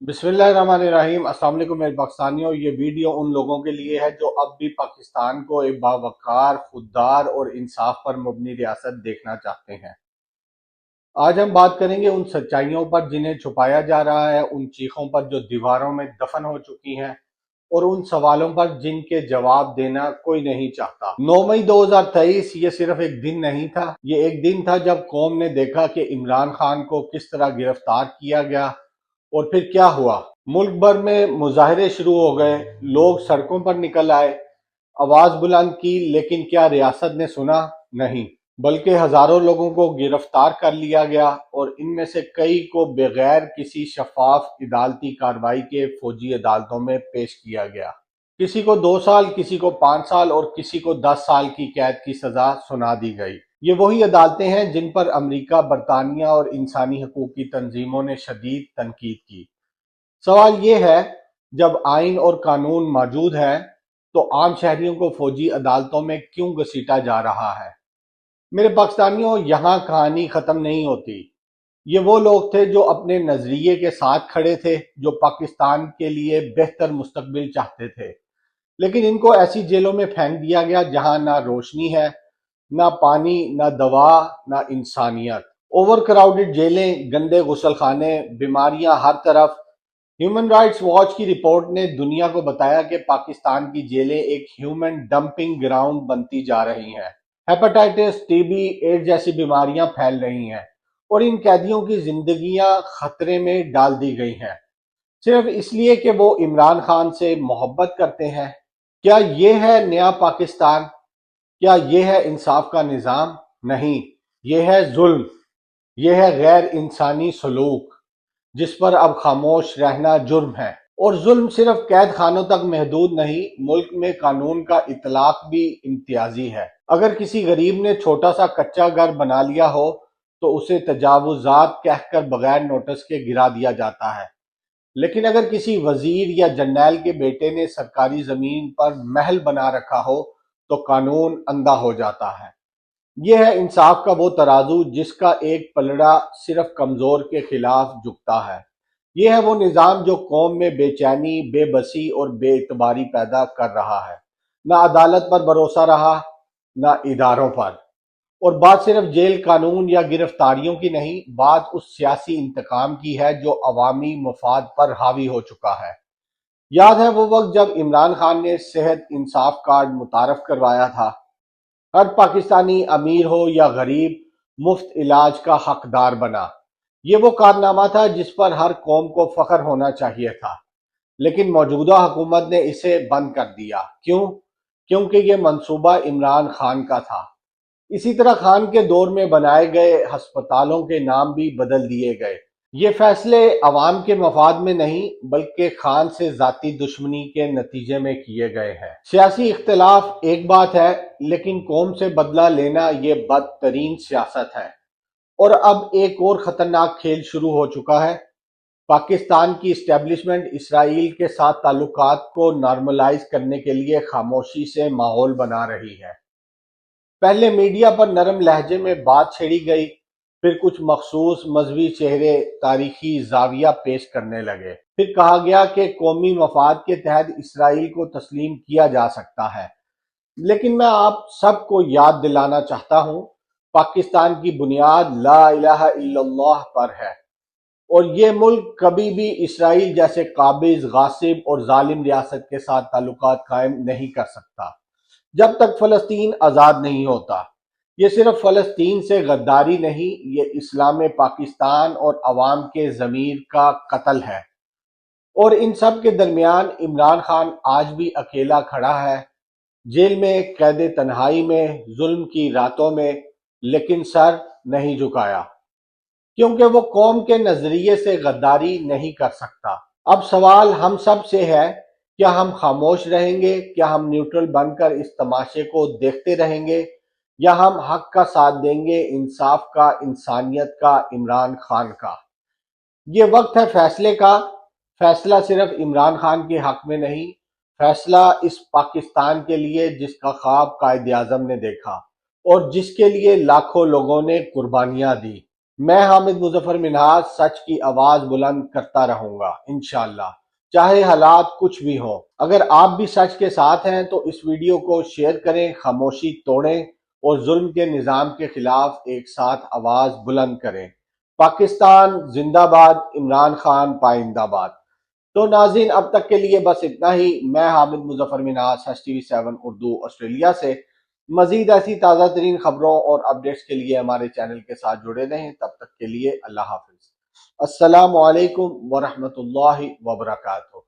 بسم اللہ الرحمن الرحیم۔ السلام علیکم میرے پاکستانیوں، یہ ویڈیو ان لوگوں کے لیے ہے جو اب بھی پاکستان کو ایک باوقار، خوددار اور انصاف پر مبنی ریاست دیکھنا چاہتے ہیں۔ آج ہم بات کریں گے ان سچائیوں پر جنہیں چھپایا جا رہا ہے، ان چیخوں پر جو دیواروں میں دفن ہو چکی ہیں، اور ان سوالوں پر جن کے جواب دینا کوئی نہیں چاہتا۔ 9 مئی 2023 یہ صرف ایک دن نہیں تھا، یہ ایک دن تھا جب قوم نے دیکھا کہ عمران خان کو کس طرح گرفتار کیا گیا اور پھر کیا ہوا۔ ملک بھر میں مظاہرے شروع ہو گئے، لوگ سڑکوں پر نکل آئے، آواز بلند کی، لیکن کیا ریاست نے سنا؟ نہیں، بلکہ ہزاروں لوگوں کو گرفتار کر لیا گیا، اور ان میں سے کئی کو بغیر کسی شفاف عدالتی کارروائی کے فوجی عدالتوں میں پیش کیا گیا۔ کسی کو 2 سال، کسی کو 5 سال اور کسی کو 10 سال کی قید کی سزا سنا دی گئی۔ یہ وہی عدالتیں ہیں جن پر امریکہ، برطانیہ اور انسانی حقوق کی تنظیموں نے شدید تنقید کی۔ سوال یہ ہے، جب آئین اور قانون موجود ہے تو عام شہریوں کو فوجی عدالتوں میں کیوں گھسیٹا جا رہا ہے؟ میرے پاکستانیوں، یہاں کہانی ختم نہیں ہوتی۔ یہ وہ لوگ تھے جو اپنے نظریے کے ساتھ کھڑے تھے، جو پاکستان کے لیے بہتر مستقبل چاہتے تھے، لیکن ان کو ایسی جیلوں میں پھینک دیا گیا جہاں نہ روشنی ہے، نہ پانی، نہ دوا، نہ انسانیت۔ اوور کراؤڈڈ جیلیں، گندے غسل خانے، بیماریاں ہر طرف۔ ہیومن رائٹس واچ کی رپورٹ نے دنیا کو بتایا کہ پاکستان کی جیلیں ایک ہیومن ڈمپنگ گراؤنڈ بنتی جا رہی ہیں۔ ہیپاٹائٹس، ٹی بی، ایڈز جیسی بیماریاں پھیل رہی ہیں، اور ان قیدیوں کی زندگیاں خطرے میں ڈال دی گئی ہیں، صرف اس لیے کہ وہ عمران خان سے محبت کرتے ہیں۔ کیا یہ ہے نیا پاکستان؟ کیا یہ ہے انصاف کا نظام؟ نہیں، یہ ہے ظلم، یہ ہے غیر انسانی سلوک، جس پر اب خاموش رہنا جرم ہے۔ اور ظلم صرف قید خانوں تک محدود نہیں، ملک میں قانون کا اطلاق بھی امتیازی ہے۔ اگر کسی غریب نے چھوٹا سا کچا گھر بنا لیا ہو تو اسے تجاوزات کہہ کر بغیر نوٹس کے گرا دیا جاتا ہے، لیکن اگر کسی وزیر یا جرنیل کے بیٹے نے سرکاری زمین پر محل بنا رکھا ہو تو قانون اندھا ہو جاتا ہے۔ یہ ہے انصاف کا وہ ترازو جس کا ایک پلڑا صرف کمزور کے خلاف جھکتا ہے۔ یہ ہے وہ نظام جو قوم میں بے چینی، بے بسی اور بے اعتباری پیدا کر رہا ہے۔ نہ عدالت پر بھروسہ رہا، نہ اداروں پر۔ اور بات صرف جیل، قانون یا گرفتاریوں کی نہیں، بات اس سیاسی انتقام کی ہے جو عوامی مفاد پر حاوی ہو چکا ہے۔ یاد ہے وہ وقت جب عمران خان نے صحت انصاف کارڈ متعارف کروایا تھا؟ ہر پاکستانی، امیر ہو یا غریب، مفت علاج کا حقدار بنا۔ یہ وہ کارنامہ تھا جس پر ہر قوم کو فخر ہونا چاہیے تھا، لیکن موجودہ حکومت نے اسے بند کر دیا۔ کیوں؟ کیونکہ یہ منصوبہ عمران خان کا تھا۔ اسی طرح خان کے دور میں بنائے گئے ہسپتالوں کے نام بھی بدل دیے گئے۔ یہ فیصلے عوام کے مفاد میں نہیں بلکہ خان سے ذاتی دشمنی کے نتیجے میں کیے گئے ہیں۔ سیاسی اختلاف ایک بات ہے، لیکن قوم سے بدلہ لینا یہ بدترین سیاست ہے۔ اور اب ایک اور خطرناک کھیل شروع ہو چکا ہے۔ پاکستان کی اسٹیبلشمنٹ اسرائیل کے ساتھ تعلقات کو نارملائز کرنے کے لیے خاموشی سے ماحول بنا رہی ہے۔ پہلے میڈیا پر نرم لہجے میں بات چھیڑی گئی، پھر کچھ مخصوص مذہبی چہرے تاریخی زاویہ پیش کرنے لگے، پھر کہا گیا کہ قومی مفاد کے تحت اسرائیل کو تسلیم کیا جا سکتا ہے۔ لیکن میں آپ سب کو یاد دلانا چاہتا ہوں، پاکستان کی بنیاد لا الہ الا اللہ پر ہے، اور یہ ملک کبھی بھی اسرائیل جیسے قابض، غاصب اور ظالم ریاست کے ساتھ تعلقات قائم نہیں کر سکتا جب تک فلسطین آزاد نہیں ہوتا۔ یہ صرف فلسطین سے غداری نہیں، یہ اسلام پاکستان اور عوام کے ضمیر کا قتل ہے۔ اور ان سب کے درمیان عمران خان آج بھی اکیلا کھڑا ہے، جیل میں، قید تنہائی میں، ظلم کی راتوں میں، لیکن سر نہیں جھکایا، کیونکہ وہ قوم کے نظریے سے غداری نہیں کر سکتا۔ اب سوال ہم سب سے ہے، کیا ہم خاموش رہیں گے؟ کیا ہم نیوٹرل بن کر اس تماشے کو دیکھتے رہیں گے، یا ہم حق کا ساتھ دیں گے، انصاف کا، انسانیت کا، عمران خان کا؟ یہ وقت ہے فیصلے کا۔ فیصلہ صرف عمران خان کے حق میں نہیں، فیصلہ اس پاکستان کے لیے جس کا خواب قائد اعظم نے دیکھا اور جس کے لیے لاکھوں لوگوں نے قربانیاں دی۔ میں حامد مظفر منہاج سچ کی آواز بلند کرتا رہوں گا انشاءاللہ، چاہے حالات کچھ بھی ہوں۔ اگر آپ بھی سچ کے ساتھ ہیں تو اس ویڈیو کو شیئر کریں، خاموشی توڑیں اور ظلم کے نظام کے خلاف ایک ساتھ آواز بلند کریں۔ پاکستان زندہ باد، عمران خان پائندہ باد۔ تو ناظرین، اب تک کے لیے بس اتنا ہی۔ میں حامد مظفر منہاج، سچ ٹی وی 7 اردو آسٹریلیا سے۔ مزید ایسی تازہ ترین خبروں اور اپڈیٹس کے لیے ہمارے چینل کے ساتھ جڑے رہیں۔ تب تک کے لیے اللہ حافظ۔ السلام علیکم ورحمۃ اللہ وبرکاتہ۔